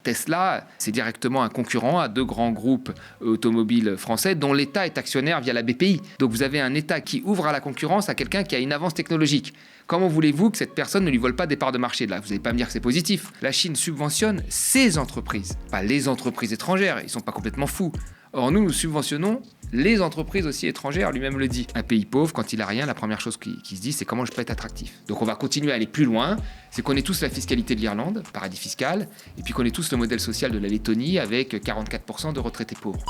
Tesla, c'est directement un concurrent à 2 grands groupes automobiles français dont l'État est actionnaire via la BPI. Donc vous avez un État qui ouvre à la concurrence à quelqu'un qui a une avance technologique. Comment voulez-vous que cette personne ne lui vole pas des parts de marché de là? Vous n'allez pas me dire que c'est positif. La Chine subventionne ses entreprises, pas les entreprises étrangères. Ils ne sont pas complètement fous. Or, nous subventionnons les entreprises aussi étrangères, lui-même le dit. Un pays pauvre, quand il n'a rien, la première chose qui se dit, c'est comment je peux être attractif. Donc on va continuer à aller plus loin, c'est qu'on ait tous la fiscalité de l'Irlande, paradis fiscal, et puis qu'on ait tous le modèle social de la Lettonie avec 44% de retraités pauvres.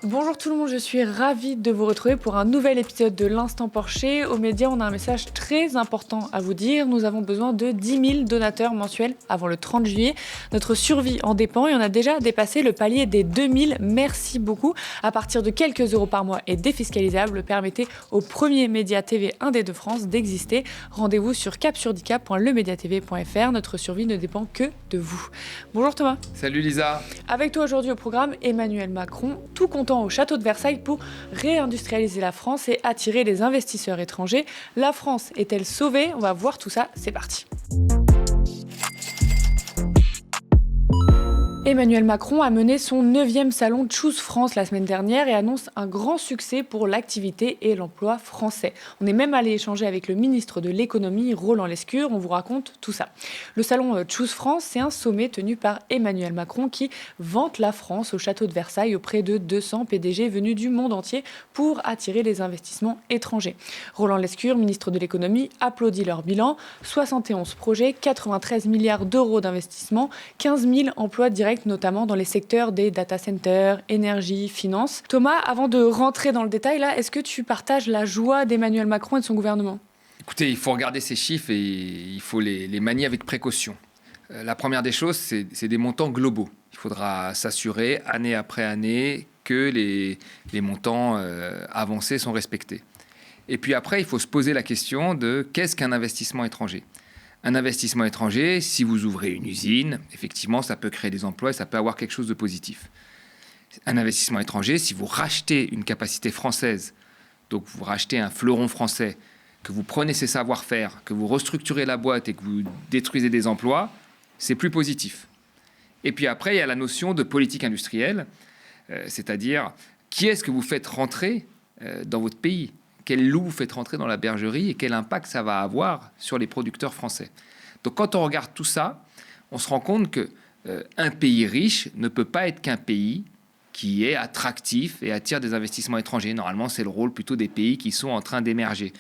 Bonjour tout le monde, je suis ravie de vous retrouver pour un nouvel épisode de l'Instant Porcher. Aux médias, on a un message très important à vous dire. Nous avons besoin de 10 000 donateurs mensuels avant le 30 juillet. Notre survie en dépend et on a déjà dépassé le palier des 2 000. Merci beaucoup. À partir de quelques euros par mois et défiscalisable, permettez au premier média TV indé de France d'exister. Rendez-vous sur capsurdicap.lemediatv.fr. Notre survie ne dépend que de vous. Bonjour Thomas. Salut Lisa. Avec toi aujourd'hui au programme, Emmanuel Macron, tout content au château de Versailles pour réindustrialiser la France et attirer les investisseurs étrangers. La France est-elle sauvée? On va voir tout ça, c'est parti. Emmanuel Macron a mené son 9e salon Choose France la semaine dernière et annonce un grand succès pour l'activité et l'emploi français. On est même allé échanger avec le ministre de l'économie, Roland Lescure. On vous raconte tout ça. Le salon Choose France, c'est un sommet tenu par Emmanuel Macron qui vante la France au château de Versailles auprès de 200 PDG venus du monde entier pour attirer les investissements étrangers. Roland Lescure, ministre de l'économie, applaudit leur bilan. 71 projets, 93 milliards d'euros d'investissement, 15 000 emplois directs, notamment dans les secteurs des data centers, énergie, finance. Thomas, avant de rentrer dans le détail, là, est-ce que tu partages la joie d'Emmanuel Macron et de son gouvernement? Écoutez, il faut regarder ces chiffres et il faut les manier avec précaution. La première des choses, c'est des montants globaux. Il faudra s'assurer, année après année, que les montants avancés sont respectés. Et puis après, il faut se poser la question de qu'est-ce qu'un investissement étranger? Un investissement étranger, si vous ouvrez une usine, effectivement, ça peut créer des emplois et ça peut avoir quelque chose de positif. Un investissement étranger, si vous rachetez une capacité française, donc vous rachetez un fleuron français, que vous prenez ses savoir-faire, que vous restructurez la boîte et que vous détruisez des emplois, c'est plus positif. Et puis après, il y a la notion de politique industrielle, c'est-à-dire qui est-ce que vous faites rentrer dans votre pays ? Quel loup vous faites rentrer dans la bergerie et quel impact ça va avoir sur les producteurs français. Donc quand on regarde tout ça, on se rend compte qu'un pays riche ne peut pas être qu'un pays qui est attractif et attire des investissements étrangers. Normalement, c'est le rôle plutôt des pays qui sont en train d'émerger,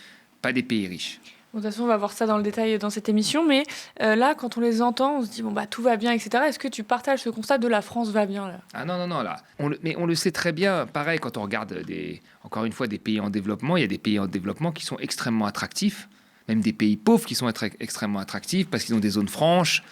pas des pays riches. Bon, de toute façon, on va voir ça dans le détail dans cette émission, mais là, quand on les entend, on se dit bon, tout va bien, etc. Est-ce que tu partages ce constat de la France va bien là? Ah non, là. Mais on le sait très bien. Pareil, quand on regarde, encore une fois, des pays en développement, il y a des pays en développement qui sont extrêmement attractifs, même des pays pauvres qui sont extrêmement attractifs parce qu'ils ont des zones franches,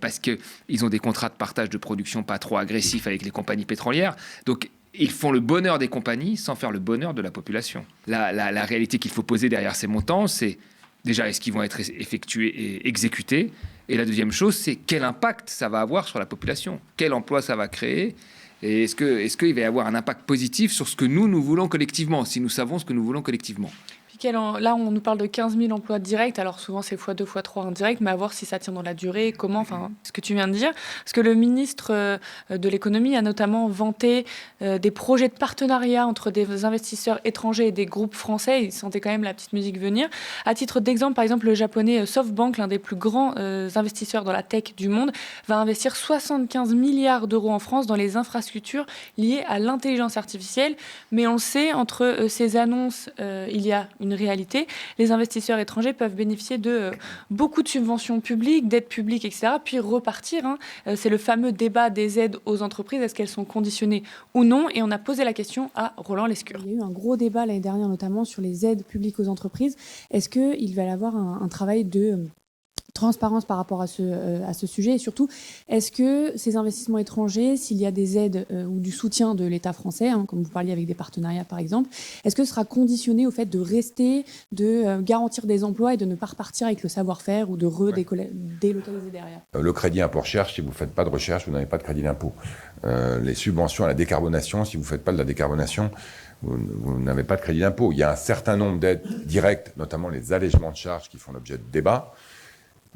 parce qu'ils ont des contrats de partage de production pas trop agressifs avec les compagnies pétrolières. Donc, ils font le bonheur des compagnies sans faire le bonheur de la population. La réalité qu'il faut poser derrière ces montants, c'est déjà, est-ce qu'ils vont être effectués et exécutés? Et la deuxième chose, c'est quel impact ça va avoir sur la population? Quel emploi ça va créer? Et est-ce qu'il va y avoir un impact positif sur ce que nous voulons collectivement, si nous savons ce que nous voulons collectivement? Là, on nous parle de 15 000 emplois directs. Alors souvent, c'est x2, x3 indirects, mais à voir si ça tient dans la durée, comment, enfin, ce que tu viens de dire. Parce que le ministre de l'économie a notamment vanté des projets de partenariat entre des investisseurs étrangers et des groupes français. Il sentait quand même la petite musique venir. À titre d'exemple, par exemple, le japonais SoftBank, l'un des plus grands investisseurs dans la tech du monde, va investir 75 milliards d'euros en France dans les infrastructures liées à l'intelligence artificielle. Mais on le sait, entre ces annonces, il y a une réalité. Les investisseurs étrangers peuvent bénéficier de beaucoup de subventions publiques, d'aides publiques, etc., puis repartir. C'est le fameux débat des aides aux entreprises. Est-ce qu'elles sont conditionnées ou non? Et on a posé la question à Roland Lescure. Il y a eu un gros débat l'année dernière, notamment sur les aides publiques aux entreprises. Est-ce qu'il va y avoir un travail de transparence par rapport à ce sujet? Et surtout, est-ce que ces investissements étrangers, s'il y a des aides ou du soutien de l'État français, comme vous parliez avec des partenariats par exemple, est-ce que ce sera conditionné au fait de rester, de garantir des emplois et de ne pas repartir avec le savoir-faire ou de délocaliser derrière? Le crédit impôt recherche, si vous ne faites pas de recherche, vous n'avez pas de crédit d'impôt. Les subventions à la décarbonation, si vous ne faites pas de la décarbonation, vous n'avez pas de crédit d'impôt. Il y a un certain nombre d'aides directes, notamment les allègements de charges qui font l'objet de débats.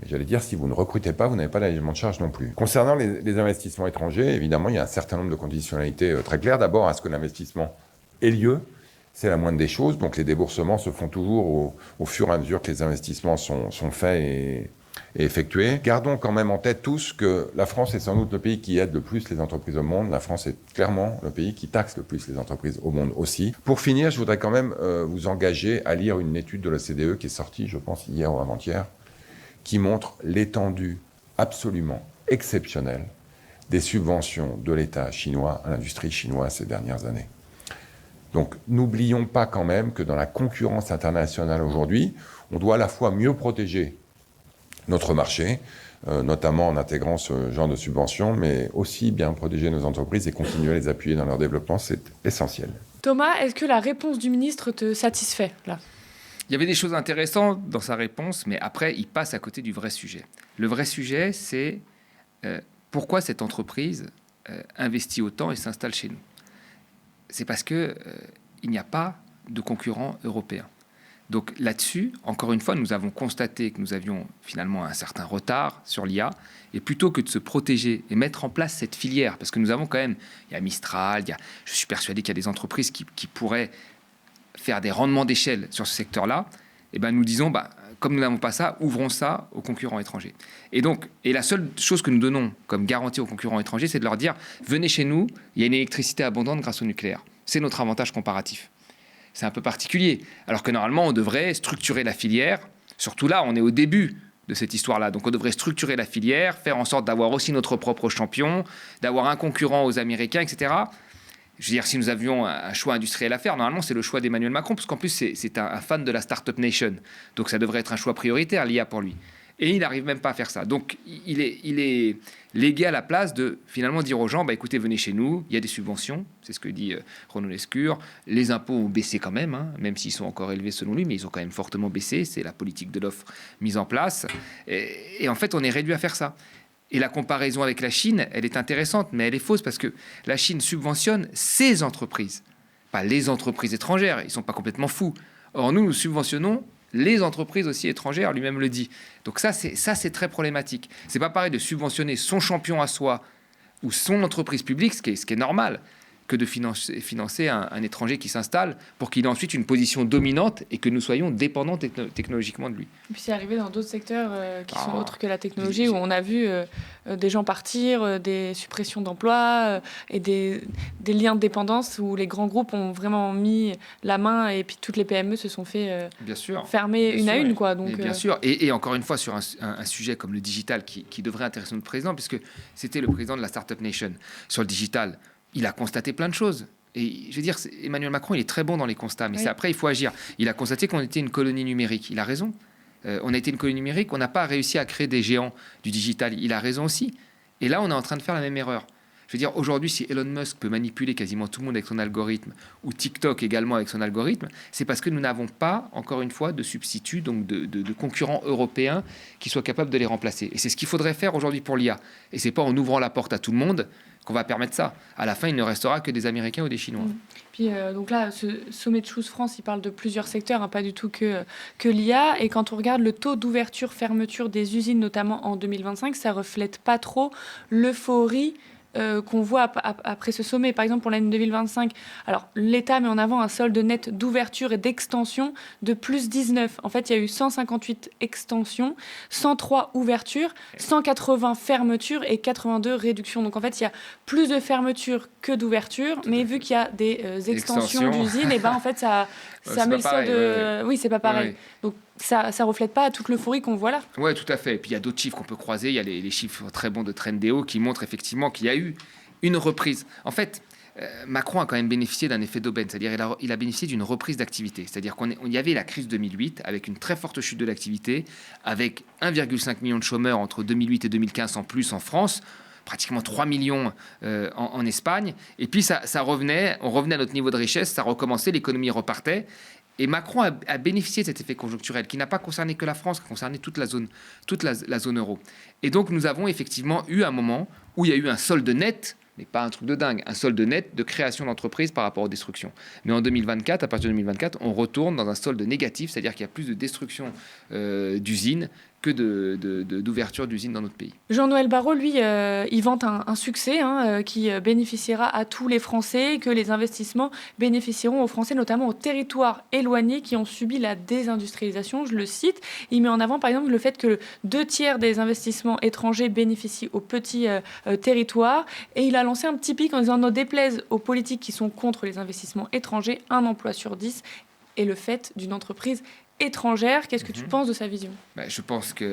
Mais j'allais dire, si vous ne recrutez pas, vous n'avez pas d'allègement de charges non plus. Concernant les investissements étrangers, évidemment, il y a un certain nombre de conditionnalités très claires. D'abord, à ce que l'investissement ait lieu, c'est la moindre des choses. Donc les déboursements se font toujours au fur et à mesure que les investissements sont faits et effectués. Gardons quand même en tête tous que la France est sans doute le pays qui aide le plus les entreprises au monde. La France est clairement le pays qui taxe le plus les entreprises au monde aussi. Pour finir, je voudrais quand même vous engager à lire une étude de l'OCDE qui est sortie, je pense, hier ou avant-hier, qui montre l'étendue absolument exceptionnelle des subventions de l'État chinois à l'industrie chinoise ces dernières années. Donc, n'oublions pas quand même que dans la concurrence internationale aujourd'hui, on doit à la fois mieux protéger notre marché, notamment en intégrant ce genre de subventions, mais aussi bien protéger nos entreprises et continuer à les appuyer dans leur développement, c'est essentiel. Thomas, est-ce que la réponse du ministre te satisfait là ? Il y avait des choses intéressantes dans sa réponse, mais après, il passe à côté du vrai sujet. Le vrai sujet, c'est pourquoi cette entreprise investit autant et s'installe chez nous. C'est parce qu'il n'y a pas de concurrents européens. Donc là-dessus, encore une fois, nous avons constaté que nous avions finalement un certain retard sur l'IA, et plutôt que de se protéger et mettre en place cette filière, parce que nous avons quand même, il y a Mistral, je suis persuadé qu'il y a des entreprises qui pourraient faire des rendements d'échelle sur ce secteur-là, et ben nous disons, comme nous n'avons pas ça, ouvrons ça aux concurrents étrangers. Et la seule chose que nous donnons comme garantie aux concurrents étrangers, c'est de leur dire, venez chez nous, il y a une électricité abondante grâce au nucléaire. C'est notre avantage comparatif. C'est un peu particulier. Alors que normalement, on devrait structurer la filière. Surtout là, on est au début de cette histoire-là. Donc on devrait structurer la filière, faire en sorte d'avoir aussi notre propre champion, d'avoir un concurrent aux Américains, etc. Je veux dire, si nous avions un choix industriel à faire, normalement, c'est le choix d'Emmanuel Macron, parce qu'en plus, c'est un fan de la Startup Nation. Donc ça devrait être un choix prioritaire, l'IA, pour lui. Et il n'arrive même pas à faire ça. Donc il est légué à la place de finalement dire aux gens, écoutez, venez chez nous, il y a des subventions, c'est ce que dit Renaud Lescure, les impôts ont baissé quand même, même s'ils sont encore élevés selon lui, mais ils ont quand même fortement baissé, c'est la politique de l'offre mise en place. Et en fait, on est réduit à faire ça. Et la comparaison avec la Chine, elle est intéressante, mais elle est fausse, parce que la Chine subventionne ses entreprises, pas les entreprises étrangères, ils ne sont pas complètement fous. Or, nous subventionnons les entreprises aussi étrangères, lui-même le dit. Donc ça, c'est très problématique. C'est pas pareil de subventionner son champion à soi ou son entreprise publique, ce qui est normal, que de financer un étranger qui s'installe pour qu'il ait ensuite une position dominante et que nous soyons dépendants technologiquement de lui. Et puis c'est arrivé dans d'autres secteurs qui sont autres que la technologie, où on a vu des gens partir, des suppressions d'emplois et des liens de dépendance où les grands groupes ont vraiment mis la main et puis toutes les PME se sont fait fermer une à une. Donc, bien sûr. Et encore une fois, sur un sujet comme le digital qui devrait intéresser notre président, puisque c'était le président de la Startup Nation. Sur le digital, il a constaté plein de choses. Et je veux dire, Emmanuel Macron, il est très bon dans les constats, mais après, il faut agir. Il a constaté qu'on était une colonie numérique. Il a raison. On a été une colonie numérique, on n'a pas réussi à créer des géants du digital. Il a raison aussi. Et là, on est en train de faire la même erreur. Je veux dire, aujourd'hui, si Elon Musk peut manipuler quasiment tout le monde avec son algorithme, ou TikTok également avec son algorithme, c'est parce que nous n'avons pas, encore une fois, de substituts, donc de concurrents européens qui soient capables de les remplacer. Et c'est ce qu'il faudrait faire aujourd'hui pour l'IA. Et c'est pas en ouvrant la porte à tout le monde qu'on va permettre ça. À la fin, il ne restera que des Américains ou des Chinois. Puis donc là, ce sommet de Choose France, il parle de plusieurs secteurs, pas du tout que l'IA. Et quand on regarde le taux d'ouverture-fermeture des usines, notamment en 2025, ça reflète pas trop l'euphorie qu'on voit après ce sommet. Par exemple, pour l'année 2025, alors l'État met en avant un solde net d'ouverture et d'extension de plus 19. En fait, il y a eu 158 extensions, 103 ouvertures, 180 fermetures et 82 réductions. Donc en fait, il y a plus de fermetures que d'ouvertures, mais vu qu'il y a des extensions d'usines, et en fait, ça met le solde... Oui, c'est pas pareil. Donc ça reflète pas toute l'euphorie qu'on voit là. Oui, tout à fait. Et puis il y a d'autres chiffres qu'on peut croiser. Il y a les chiffres très bons de Trendéo qui montrent effectivement qu'il y a eu une reprise. En fait, Macron a quand même bénéficié d'un effet d'aubaine, c'est-à-dire il a bénéficié d'une reprise d'activité. C'est-à-dire qu'il y avait la crise 2008 avec une très forte chute de l'activité, avec 1,5 million de chômeurs entre 2008 et 2015 en plus en France, pratiquement 3 millions en Espagne. Et puis ça revenait, on revenait à notre niveau de richesse, ça recommençait, l'économie repartait. Et Macron a bénéficié de cet effet conjoncturel qui n'a pas concerné que la France, qui a concerné toute la zone euro. Et donc, nous avons effectivement eu un moment où il y a eu un solde net, mais pas un truc de dingue, un solde net de création d'entreprises par rapport aux destructions. Mais en 2024, à partir de 2024, on retourne dans un solde négatif, c'est-à-dire qu'il y a plus de destruction d'usines que d'ouverture d'usines dans notre pays. Jean-Noël Barrot, lui, il vante un succès qui bénéficiera à tous les Français, que les investissements bénéficieront aux Français, notamment aux territoires éloignés qui ont subi la désindustrialisation. Je le cite. Il met en avant, par exemple, le fait que 2/3 des investissements étrangers bénéficient aux petits territoires. Et il a lancé un petit pic en disant « Ne déplaise aux politiques qui sont contre les investissements étrangers, un emploi sur 10 est le fait d'une entreprise étrangère ». Qu'est-ce que tu penses de sa vision ? Je pense qu'elle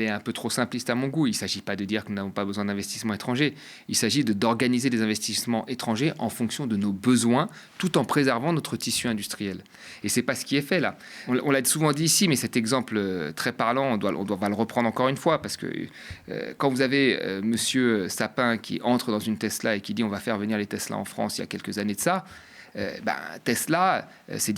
est un peu trop simpliste à mon goût. Il ne s'agit pas de dire que nous n'avons pas besoin d'investissements étrangers. Il s'agit d'organiser des investissements étrangers en fonction de nos besoins, tout en préservant notre tissu industriel. Et ce n'est pas ce qui est fait là. On l'a souvent dit ici, mais cet exemple très parlant, on va le reprendre encore une fois, parce que quand vous avez Monsieur Sapin qui entre dans une Tesla et qui dit on va faire venir les Tesla en France il y a quelques années de ça, Tesla, c'est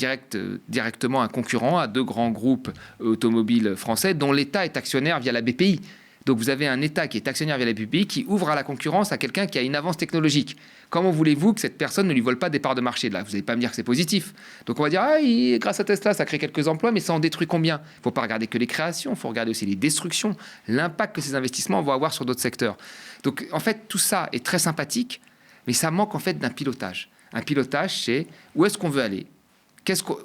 directement un concurrent à 2 grands groupes automobiles français dont l'État est actionnaire via la BPI. Donc vous avez un État qui est actionnaire via la BPI qui ouvre à la concurrence à quelqu'un qui a une avance technologique. Comment voulez-vous que cette personne ne lui vole pas des parts de marché de là ? Vous n'allez pas me dire que c'est positif. Donc on va dire, grâce à Tesla, ça crée quelques emplois, mais ça en détruit combien ? Il ne faut pas regarder que les créations, il faut regarder aussi les destructions, l'impact que ces investissements vont avoir sur d'autres secteurs. Donc en fait, tout ça est très sympathique, mais ça manque en fait d'un pilotage. Un pilotage, c'est où est-ce qu'on veut aller ?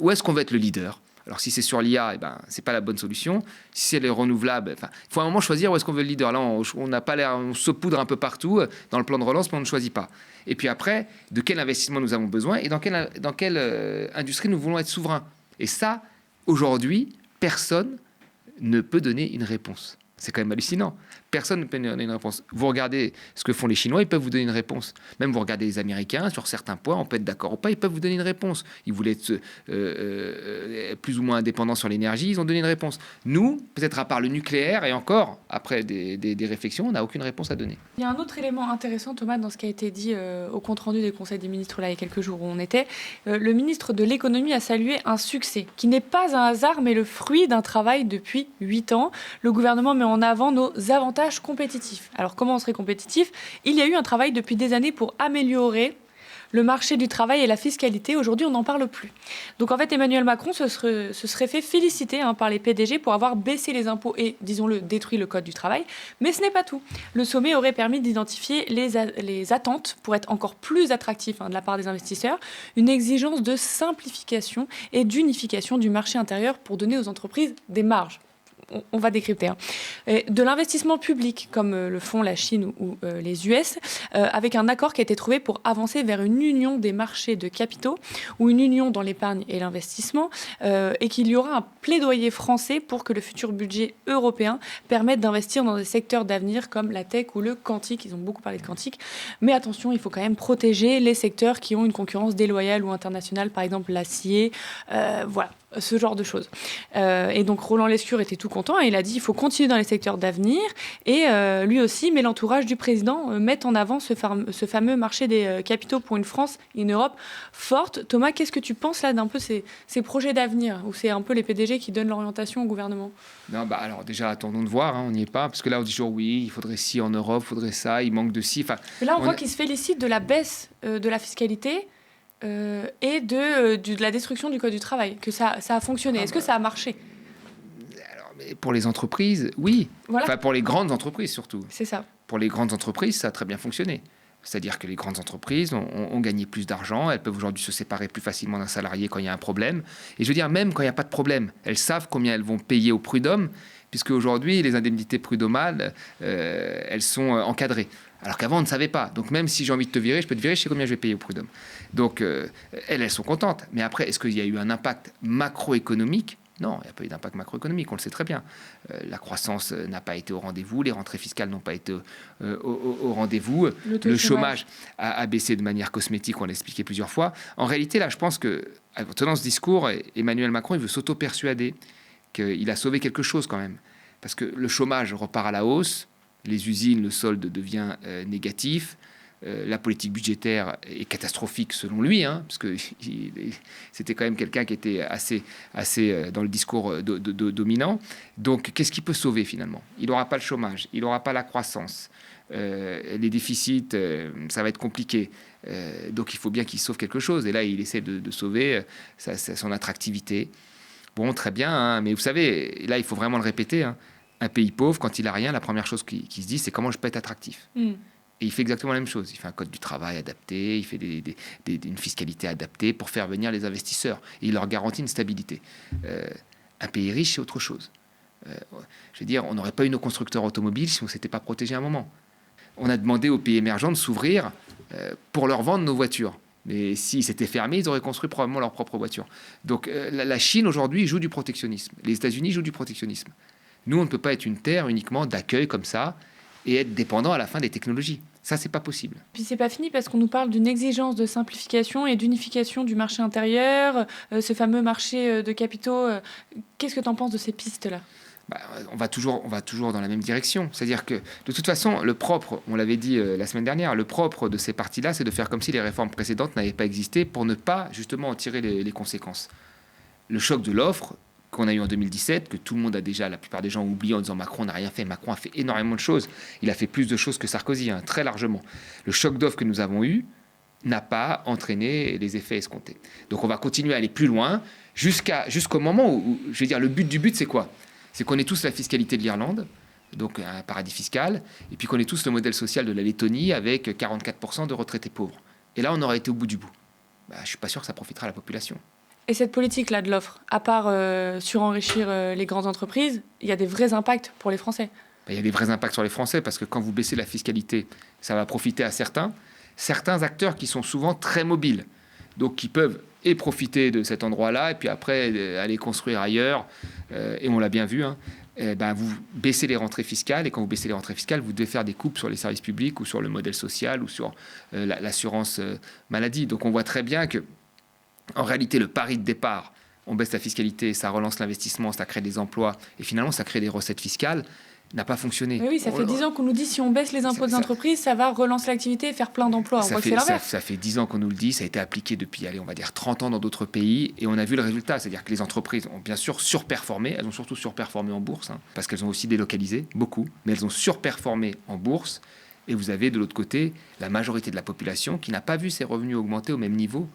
Où est-ce qu'on veut être le leader ? Alors, si c'est sur l'IA, ce n'est pas la bonne solution. Si c'est les renouvelables, il faut à un moment choisir où est-ce qu'on veut le leader. Là, on n'a pas l'air, on saupoudre un peu partout dans le plan de relance, mais on ne choisit pas. Et puis après, de quel investissement nous avons besoin et dans quelle industrie nous voulons être souverains. Et ça, aujourd'hui, personne ne peut donner une réponse. C'est quand même hallucinant. Personne ne peut donner une réponse. Vous regardez ce que font les Chinois, ils peuvent vous donner une réponse. Même vous regardez les Américains, sur certains points, on peut être d'accord ou pas, ils peuvent vous donner une réponse. Ils voulaient être plus ou moins indépendants sur l'énergie, ils ont donné une réponse. Nous, peut-être à part le nucléaire, et encore, après des réflexions, on n'a aucune réponse à donner. Il y a un autre élément intéressant, Thomas, dans ce qui a été dit au compte-rendu des conseils des ministres, là, il y a quelques jours où on était. Le ministre de l'économie a salué un succès qui n'est pas un hasard, mais le fruit d'un travail depuis 8 ans. Le gouvernement met en avant nos avantages compétitifs. Alors, comment on serait compétitif ? Il y a eu un travail depuis des années pour améliorer le marché du travail et la fiscalité. Aujourd'hui, on n'en parle plus. Donc, en fait, Emmanuel Macron se serait fait féliciter par les PDG pour avoir baissé les impôts et, disons-le, détruit le code du travail. Mais ce n'est pas tout. Le sommet aurait permis d'identifier les attentes pour être encore plus attractif de la part des investisseurs, une exigence de simplification et d'unification du marché intérieur pour donner aux entreprises des marges. On va décrypter. De l'investissement public, comme le font la Chine ou les US, avec un accord qui a été trouvé pour avancer vers une union des marchés de capitaux ou une union dans l'épargne et l'investissement, et qu'il y aura un plaidoyer français pour que le futur budget européen permette d'investir dans des secteurs d'avenir comme la tech ou le quantique. Ils ont beaucoup parlé de quantique. Mais attention, il faut quand même protéger les secteurs qui ont une concurrence déloyale ou internationale, par exemple l'acier. Voilà. Ce genre de choses. Et donc Roland Lescure était tout content et il a dit il faut continuer dans les secteurs d'avenir et lui aussi, mais l'entourage du président met en avant ce fameux marché des capitaux pour une France et une Europe forte. Thomas, qu'est-ce que tu penses là d'un peu ces projets d'avenir où c'est un peu les PDG qui donnent l'orientation au gouvernement ? Non, alors déjà attendons de voir, on n'y est pas, parce que là on dit toujours oui, il faudrait ci en Europe, il faudrait ça, il manque de ci. Mais là on voit qu'ils se félicitent de la baisse de la fiscalité. Et de la destruction du code du travail, que ça a fonctionné. Est-ce que ça a marché ? Alors, mais pour les entreprises, oui. Voilà. Pour les grandes entreprises surtout. C'est ça. Pour les grandes entreprises, ça a très bien fonctionné. C'est-à-dire que les grandes entreprises ont gagné plus d'argent, elles peuvent aujourd'hui se séparer plus facilement d'un salarié quand il y a un problème. Et je veux dire, même quand il n'y a pas de problème, elles savent combien elles vont payer au prud'homme, puisque aujourd'hui, les indemnités prud'homales, elles sont encadrées. Alors qu'avant, on ne savait pas. Donc même si j'ai envie de te virer, je peux te virer, je sais combien je vais payer au prud'homme. Donc elles sont contentes. Mais après, est-ce qu'il y a eu un impact macroéconomique ? Non, il n'y a pas eu d'impact macroéconomique, on le sait très bien. La croissance n'a pas été au rendez-vous, les rentrées fiscales n'ont pas été au rendez-vous. Le chômage a baissé de manière cosmétique, on l'a expliqué plusieurs fois. En réalité, là, je pense que, en tenant ce discours, Emmanuel Macron, il veut s'auto-persuader qu'il a sauvé quelque chose quand même. Parce que le chômage repart à la hausse, les usines, le solde devient négatif, la politique budgétaire est catastrophique selon lui, parce que c'était quand même quelqu'un qui était assez dans le discours dominant. Donc, qu'est-ce qui peut sauver finalement ? Il n'aura pas le chômage, il n'aura pas la croissance, les déficits, ça va être compliqué. Donc, il faut bien qu'il sauve quelque chose. Et là, il essaie de sauver son attractivité. Bon, très bien, hein, mais vous savez, là, il faut vraiment le répéter. Hein, un pays pauvre, quand il n'a rien, la première chose qu'il se dit, c'est comment je peux être attractif. Et il fait exactement la même chose. Il fait un code du travail adapté, il fait une fiscalité adaptée pour faire venir les investisseurs. Et il leur garantit une stabilité. Un pays riche, c'est autre chose. Je veux dire, on n'aurait pas eu nos constructeurs automobiles si on ne s'était pas protégé à un moment. On a demandé aux pays émergents de s'ouvrir pour leur vendre nos voitures. Mais s'ils s'étaient fermés, ils auraient construit probablement leur propre voiture. Donc la Chine, aujourd'hui, joue du protectionnisme. Les États-Unis jouent du protectionnisme. Nous, on ne peut pas être une terre uniquement d'accueil comme ça et être dépendant à la fin des technologies. Ça, c'est pas possible. Puis c'est pas fini parce qu'on nous parle d'une exigence de simplification et d'unification du marché intérieur, ce fameux marché de capitaux. Qu'est-ce que tu en penses de ces pistes-là ? On va toujours dans la même direction. C'est-à-dire que, de toute façon, le propre, on l'avait dit la semaine dernière, le propre de ces partis-là, c'est de faire comme si les réformes précédentes n'avaient pas existé pour ne pas, justement, en tirer les conséquences. Le choc de l'offre qu'on a eu en 2017, que tout le monde a déjà, la plupart des gens ont oublié en disant Macron n'a rien fait. Macron a fait énormément de choses. Il a fait plus de choses que Sarkozy, hein, très largement. Le choc d'offre que nous avons eu n'a pas entraîné les effets escomptés. Donc on va continuer à aller plus loin jusqu'au moment où, je veux dire, le but du but, c'est quoi ? C'est qu'on ait tous la fiscalité de l'Irlande, donc un paradis fiscal, et puis qu'on ait tous le modèle social de la Lettonie avec 44% de retraités pauvres. Et là, on aurait été au bout du bout. Je ne suis pas sûr que ça profitera à la population. Et cette politique-là de l'offre, à part surenrichir les grandes entreprises, il y a des vrais impacts pour les Français. Il y a des vrais impacts sur les Français, parce que quand vous baissez la fiscalité, ça va profiter à certains acteurs qui sont souvent très mobiles, donc qui peuvent et profiter de cet endroit-là, et puis après aller construire ailleurs, et on l'a bien vu, hein, vous baissez les rentrées fiscales, et quand vous baissez les rentrées fiscales, vous devez faire des coupes sur les services publics, ou sur le modèle social, ou sur l'assurance maladie. Donc on voit très bien que, en réalité, le pari de départ, on baisse la fiscalité, ça relance l'investissement, ça crée des emplois, et finalement ça crée des recettes fiscales, n'a pas fonctionné. Mais oui, ça fait 10 ans qu'on nous dit si on baisse les impôts des entreprises, ça va relancer l'activité et faire plein d'emplois. On voit que c'est l'inverse. Ça fait 10 ans qu'on nous le dit, ça a été appliqué depuis, on va dire 30 ans dans d'autres pays, et on a vu le résultat. C'est-à-dire que les entreprises ont bien sûr surperformé, elles ont surtout surperformé en bourse, hein, parce qu'elles ont aussi délocalisé, beaucoup, mais elles ont surperformé en bourse, et vous avez de l'autre côté la majorité de la population qui n'a pas vu ses revenus augmenter au même niveau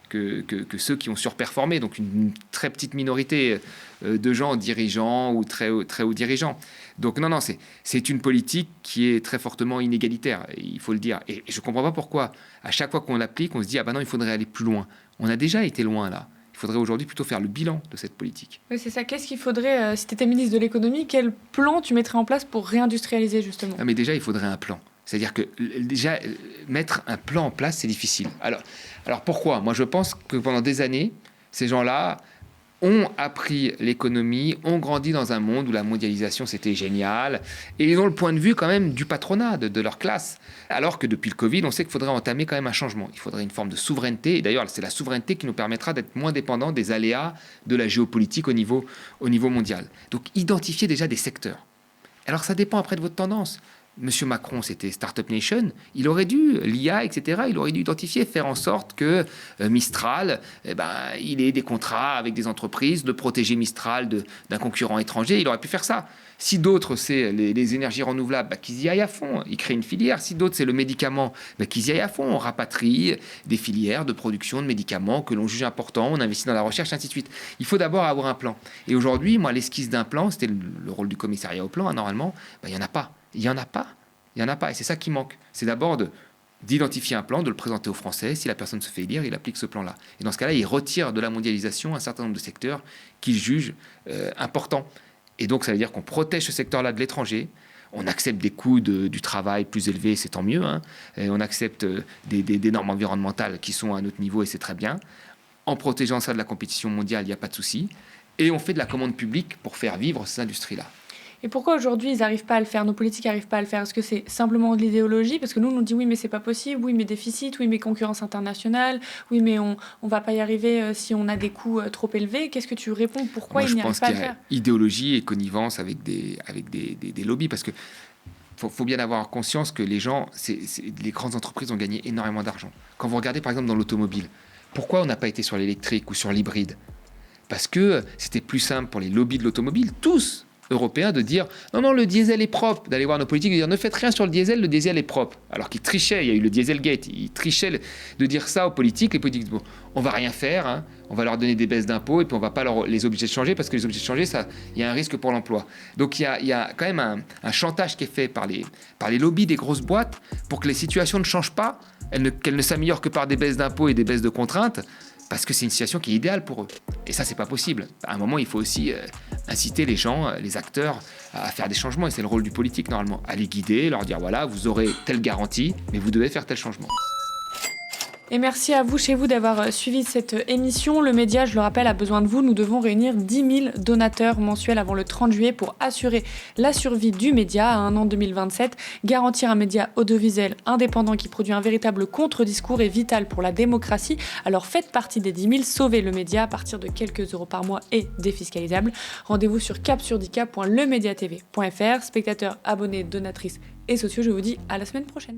que ceux qui ont surperformé, donc une très petite minorité de gens dirigeants ou très hauts dirigeants. Donc non, c'est une politique qui est très fortement inégalitaire, il faut le dire. Et je ne comprends pas pourquoi, à chaque fois qu'on l'applique, on se dit « Ah ben non, il faudrait aller plus loin ». On a déjà été loin là. Il faudrait aujourd'hui plutôt faire le bilan de cette politique. Oui, c'est ça. Qu'est-ce qu'il faudrait, si tu étais ministre de l'économie, quel plan tu mettrais en place pour réindustrialiser justement ? Mais déjà, il faudrait un plan. C'est-à-dire que déjà, mettre un plan en place, c'est difficile. Alors pourquoi ? Moi, je pense que pendant des années, ces gens-là ont appris l'économie, ont grandi dans un monde où la mondialisation, c'était génial, et ils ont le point de vue quand même du patronat, de leur classe. Alors que depuis le Covid, on sait qu'il faudrait entamer quand même un changement. Il faudrait une forme de souveraineté, et d'ailleurs, c'est la souveraineté qui nous permettra d'être moins dépendants des aléas de la géopolitique au niveau mondial. Donc, identifier déjà des secteurs. Alors, ça dépend après de votre tendance. Monsieur Macron, c'était Startup Nation, il aurait dû, l'IA, etc., il aurait dû identifier, faire en sorte que Mistral, il ait des contrats avec des entreprises, de protéger Mistral d'un concurrent étranger, il aurait pu faire ça. Si d'autres, c'est les énergies renouvelables, qu'ils y aillent à fond, ils créent une filière. Si d'autres, c'est le médicament, qu'ils y aillent à fond, on rapatrie des filières de production de médicaments que l'on juge importants, on investit dans la recherche, ainsi de suite. Il faut d'abord avoir un plan. Et aujourd'hui, moi, l'esquisse d'un plan, c'était le rôle du commissariat au plan, hein, normalement, il n'y en a pas. Il n'y en a pas, et c'est ça qui manque. C'est d'abord d'identifier un plan, de le présenter aux Français. Si la personne se fait élire, il applique ce plan-là. Et dans ce cas-là, il retire de la mondialisation un certain nombre de secteurs qu'il juge importants. Et donc, ça veut dire qu'on protège ce secteur-là de l'étranger. On accepte des coûts du travail plus élevés, c'est tant mieux. Hein. Et on accepte des normes environnementales qui sont à un autre niveau, et c'est très bien. En protégeant ça de la compétition mondiale, il n'y a pas de souci. Et on fait de la commande publique pour faire vivre ces industries-là. Et pourquoi aujourd'hui ils n'arrivent pas à le faire, nos politiques n'arrivent pas à le faire ? Est-ce que c'est simplement de l'idéologie ? Parce que nous, on nous dit oui, mais c'est pas possible, oui, mais déficit, oui, mais concurrence internationale, oui, mais on va pas y arriver si on a des coûts trop élevés. Qu'est-ce que tu réponds ? Pourquoi ils n'y arrivent pas à le faire ? Je pense qu'il y a idéologie et connivence avec des lobbies, parce que faut bien avoir conscience que les grandes entreprises ont gagné énormément d'argent. Quand vous regardez par exemple dans l'automobile, pourquoi on n'a pas été sur l'électrique ou sur l'hybride ? Parce que c'était plus simple pour les lobbies de l'automobile, tous européens de dire non, le diesel est propre, d'aller voir nos politiques et de dire ne faites rien sur le diesel est propre. Alors qu'ils trichaient, il y a eu le Dieselgate, ils trichaient de dire ça aux politiques. Les politiques disent bon, on va rien faire, hein, on va leur donner des baisses d'impôts et puis on va pas les obliger de changer parce que les obliger de changer, il y a un risque pour l'emploi. Donc il y a quand même un chantage qui est fait par les lobbies des grosses boîtes pour que les situations ne changent pas, qu'elles ne s'améliorent que par des baisses d'impôts et des baisses de contraintes, parce que c'est une situation qui est idéale pour eux. Et ça, c'est pas possible. À un moment, il faut aussi inciter les gens, les acteurs, à faire des changements. Et c'est le rôle du politique, normalement. À les guider, leur dire, voilà, vous aurez telle garantie, mais vous devez faire tel changement. Et merci à vous, chez vous, d'avoir suivi cette émission. Le média, je le rappelle, a besoin de vous. Nous devons réunir 10 000 donateurs mensuels avant le 30 juillet pour assurer la survie du média à un an 2027. Garantir un média audiovisuel indépendant qui produit un véritable contre-discours est vital pour la démocratie. Alors faites partie des 10 000, sauvez le média à partir de quelques euros par mois et défiscalisable. Rendez-vous sur capsurdika.lemediatv.fr. Spectateurs, abonnés, donatrices et sociaux, je vous dis à la semaine prochaine.